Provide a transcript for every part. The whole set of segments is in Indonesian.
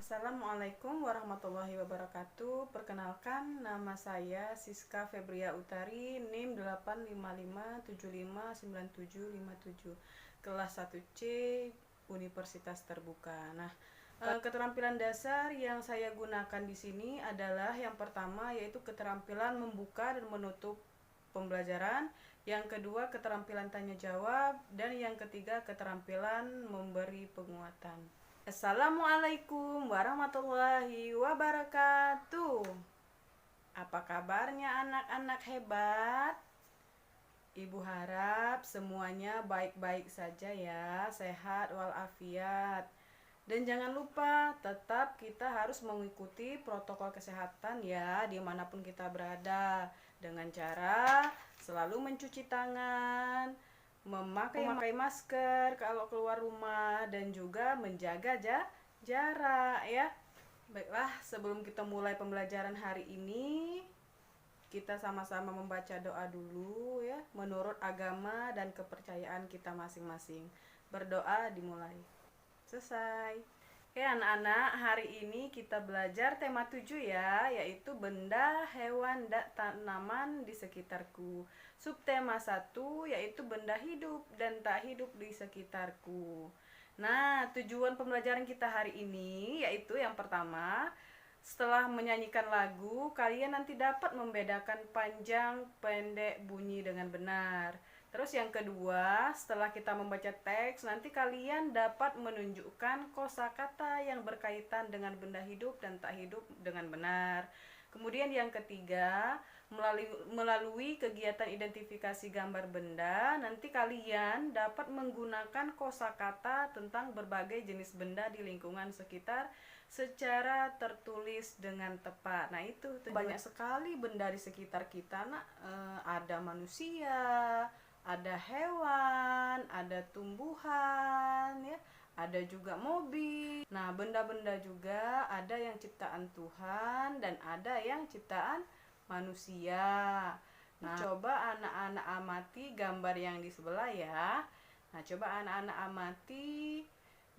Assalamualaikum warahmatullahi wabarakatuh. Perkenalkan, nama saya Siska Febria Utari, NIM 855759757, kelas 1C Universitas Terbuka. Keterampilan dasar yang saya gunakan di sini adalah yang pertama yaitu keterampilan membuka dan menutup pembelajaran, yang kedua keterampilan tanya jawab, dan yang ketiga keterampilan memberi penguatan. Assalamualaikum warahmatullahi wabarakatuh. Apa kabarnya anak-anak hebat? Ibu harap semuanya baik-baik saja ya, sehat walafiat. Dan jangan lupa tetap kita harus mengikuti protokol kesehatan ya dimanapun kita berada, dengan cara selalu mencuci tangan, memakai masker kalau keluar rumah, dan juga menjaga jarak ya. Baiklah, sebelum kita mulai pembelajaran hari ini, kita sama-sama membaca doa dulu ya, menurut agama dan kepercayaan kita masing-masing. Berdoa dimulai. Selesai. Oke anak-anak, hari ini kita belajar tema 7 ya, yaitu benda, hewan, dan tanaman di sekitarku. Subtema 1 yaitu benda hidup dan tak hidup di sekitarku. Nah, tujuan pembelajaran kita hari ini yaitu yang pertama, setelah menyanyikan lagu, kalian nanti dapat membedakan panjang, pendek, bunyi dengan benar. Terus yang kedua, setelah kita membaca teks, nanti kalian dapat menunjukkan kosakata yang berkaitan dengan benda hidup dan tak hidup dengan benar. Kemudian yang ketiga, melalui kegiatan identifikasi gambar benda, nanti kalian dapat menggunakan kosakata tentang berbagai jenis benda di lingkungan sekitar secara tertulis dengan tepat. Nah, itu banyak sekali benda di sekitar kita, ada manusia, ada hewan, ada tumbuhan ya, ada juga mobil. Nah, benda-benda juga ada yang ciptaan Tuhan dan ada yang ciptaan manusia. Nah, coba anak-anak amati gambar yang di sebelah ya. Nah, coba anak-anak amati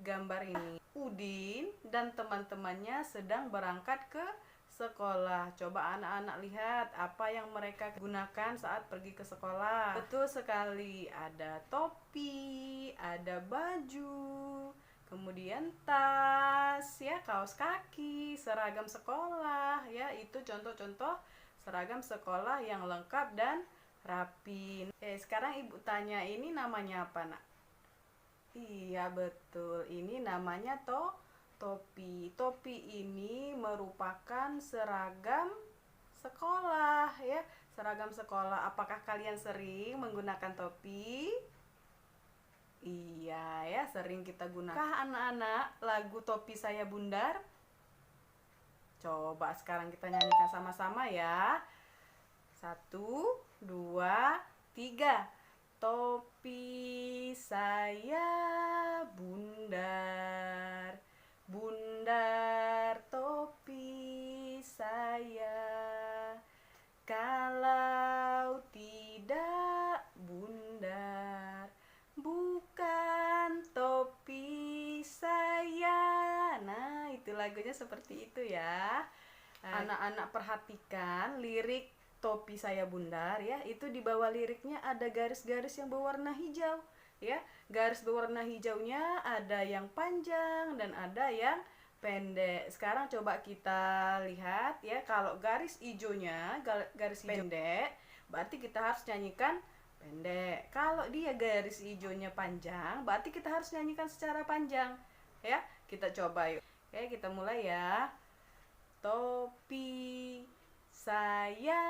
gambar ini. Udin dan teman-temannya sedang berangkat ke sekolah. Coba anak-anak lihat apa yang mereka gunakan saat pergi ke sekolah. Betul sekali, ada topi, ada baju, kemudian tas ya, kaos kaki, seragam sekolah ya. Itu contoh-contoh seragam sekolah yang lengkap dan rapi. Sekarang ibu tanya, ini namanya apa, nak? Iya betul, ini namanya topi. Topi ini merupakan seragam sekolah ya, seragam sekolah. Apakah kalian sering menggunakan topi? Iya ya, sering kita gunakan. Anak-anak, lagu Topi Saya Bundar? Coba sekarang kita nyanyikan sama-sama ya. 1, 2, 3. Topi saya bundar, bundar topi saya. Kalau tidak bundar, bukan topi saya. Nah, itu lagunya seperti itu ya. Anak-anak perhatikan lirik Topi Saya Bundar ya, itu di bawah liriknya ada garis-garis yang berwarna hijau ya. Garis berwarna hijaunya ada yang panjang dan ada yang pendek. Sekarang coba kita lihat ya, kalau garis hijaunya, garis pendek, berarti kita harus nyanyikan pendek. Kalau dia garis hijaunya panjang, berarti kita harus nyanyikan secara panjang ya. Kita coba yuk. Oke, kita mulai ya. Topi saya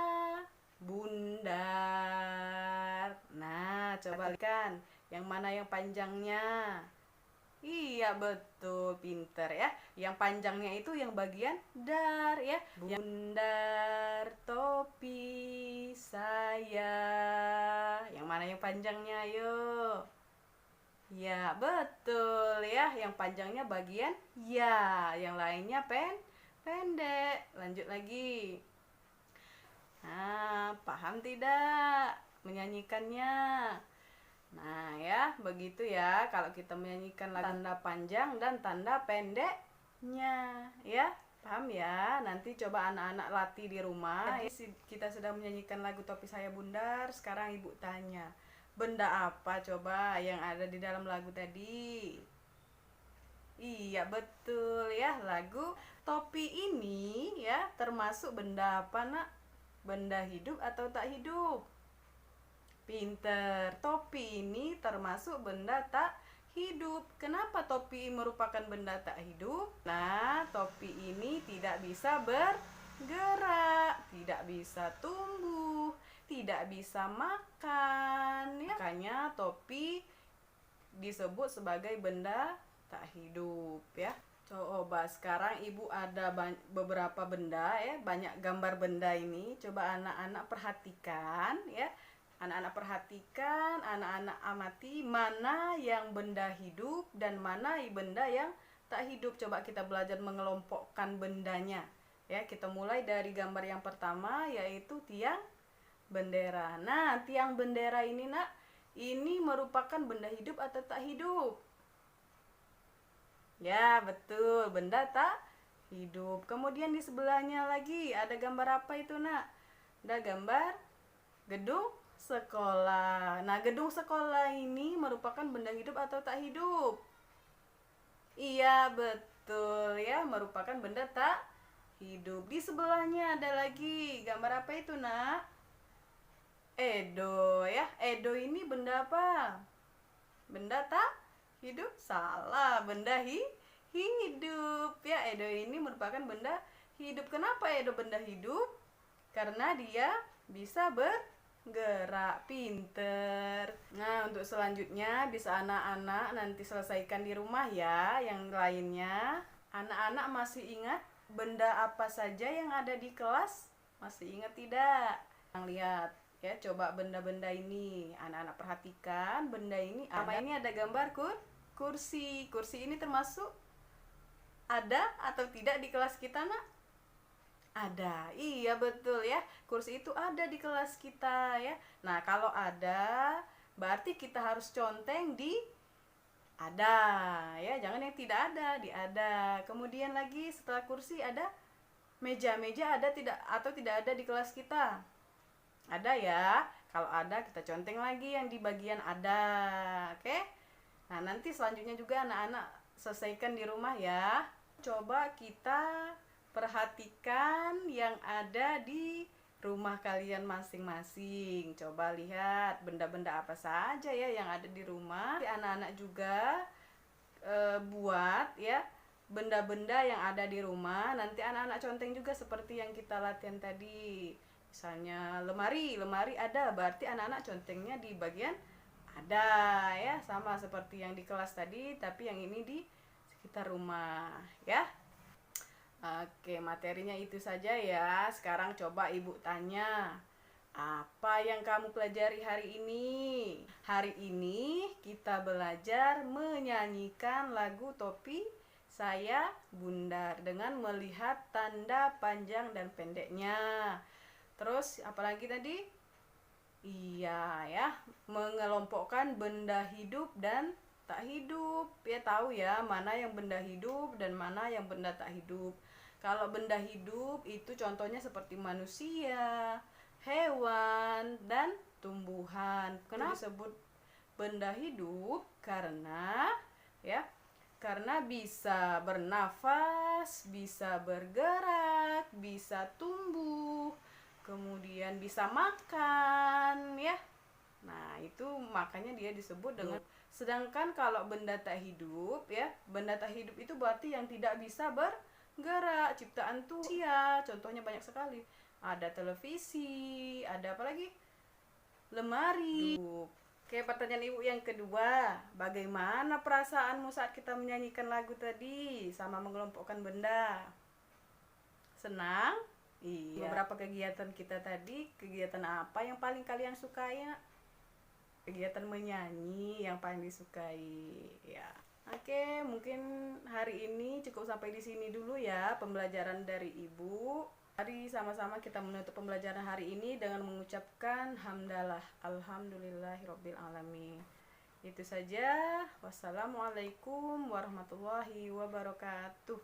bundar. Nah, coba lihat yang mana yang panjangnya. Iya betul, pinter ya. Yang panjangnya itu yang bagian dar ya. Bundar topi saya. Yang mana yang panjangnya, ayo. Ya betul ya, yang panjangnya bagian ya, yang lainnya pendek. Lanjut lagi. Nah, paham tidak menyanyikannya? Nah ya, begitu ya. Kalau kita menyanyikan tanda panjang dan tanda pendek, Ya. Paham ya? Nanti coba anak-anak latih di rumah. Jadi kita sedang menyanyikan lagu Topi Saya Bundar. Sekarang ibu tanya, benda apa coba yang ada di dalam lagu tadi? Iya betul ya, lagu topi ini ya termasuk benda apa nak? Benda hidup atau tak hidup? Pinter, topi ini termasuk benda tak hidup. Kenapa topi merupakan benda tak hidup? Nah, topi ini tidak bisa bergerak, tidak bisa tumbuh, tidak bisa makan. Ya. Makanya topi disebut sebagai benda tak hidup ya. Coba sekarang ibu ada beberapa benda ya, banyak gambar benda ini. Coba anak-anak perhatikan ya. Anak-anak perhatikan, anak-anak amati mana yang benda hidup dan mana benda yang tak hidup. Coba kita belajar mengelompokkan bendanya. Ya, kita mulai dari gambar yang pertama yaitu tiang bendera. Nah, tiang bendera ini nak, ini merupakan benda hidup atau tak hidup? Ya, betul, benda tak hidup. Kemudian di sebelahnya lagi ada gambar apa itu, nak? Ada gambar gedung sekolah. Nah, gedung sekolah ini merupakan benda hidup atau tak hidup? Iya, betul ya, merupakan benda tak hidup. Di sebelahnya ada lagi gambar apa itu, nak? Edo ya. Edo ini benda apa? Benda tak hidup? Salah, benda hidup ya. Edo ini merupakan benda hidup. Kenapa Edo benda hidup? Karena dia bisa bergerak. Pinter. Nah, untuk selanjutnya bisa anak-anak nanti selesaikan di rumah ya. Yang lainnya, anak-anak masih ingat benda apa saja yang ada di kelas? Masih ingat tidak? Lihat ya, coba benda-benda ini anak-anak perhatikan. Benda ini apa? Ini ada gambar kursi. Kursi ini termasuk ada atau tidak di kelas kita, nak? Ada. Iya betul ya, kursi itu ada di kelas kita ya. Nah, kalau ada berarti kita harus conteng di ada ya, jangan yang tidak ada, di ada. Kemudian lagi setelah kursi ada meja. Meja ada tidak atau tidak ada di kelas kita? Ada ya. Kalau ada kita conteng lagi yang di bagian ada. Oke. Nah, nanti selanjutnya juga anak-anak selesaikan di rumah ya. Coba kita perhatikan yang ada di rumah kalian masing-masing. Coba lihat benda-benda apa saja ya yang ada di rumah. Anak-anak juga buat ya benda-benda yang ada di rumah. Nanti anak-anak conteng juga seperti yang kita latihan tadi. Misalnya lemari ada, berarti anak-anak contengnya di bagian ada ya, sama seperti yang di kelas tadi, tapi yang ini di sekitar rumah ya. Oke, materinya itu saja ya. Sekarang coba ibu tanya, apa yang kamu pelajari hari ini? Hari ini kita belajar menyanyikan lagu Topi Saya Bundar dengan melihat tanda panjang dan pendeknya. Terus apalagi tadi? Iya ya, mengelompokkan benda hidup dan tak hidup. Ya tahu ya, mana yang benda hidup dan mana yang benda tak hidup. Kalau benda hidup itu contohnya seperti manusia, hewan, dan tumbuhan. Kenapa disebut benda hidup? Karena bisa bernafas, bisa bergerak, bisa tumbuh, kemudian bisa makan ya. Nah, itu makanya dia disebut dengan. Sedangkan kalau benda tak hidup ya, benda tak hidup itu berarti yang tidak bisa bergerak. Ciptaan tuh manusia, contohnya banyak sekali. Ada televisi, ada apa lagi? Lemari. Oke, pertanyaan ibu yang kedua, bagaimana perasaanmu saat kita menyanyikan lagu tadi sama mengelompokkan benda? Senang? Iya. Beberapa kegiatan kita tadi, kegiatan apa yang paling kalian sukai? Kegiatan menyanyi yang paling disukai ya. Oke, mungkin hari ini cukup sampai di sini dulu ya pembelajaran dari ibu. Mari sama-sama kita menutup pembelajaran hari ini dengan mengucapkan hamdalah, alhamdulillahirabbil alamin. Itu saja. Wassalamualaikum warahmatullahi wabarakatuh.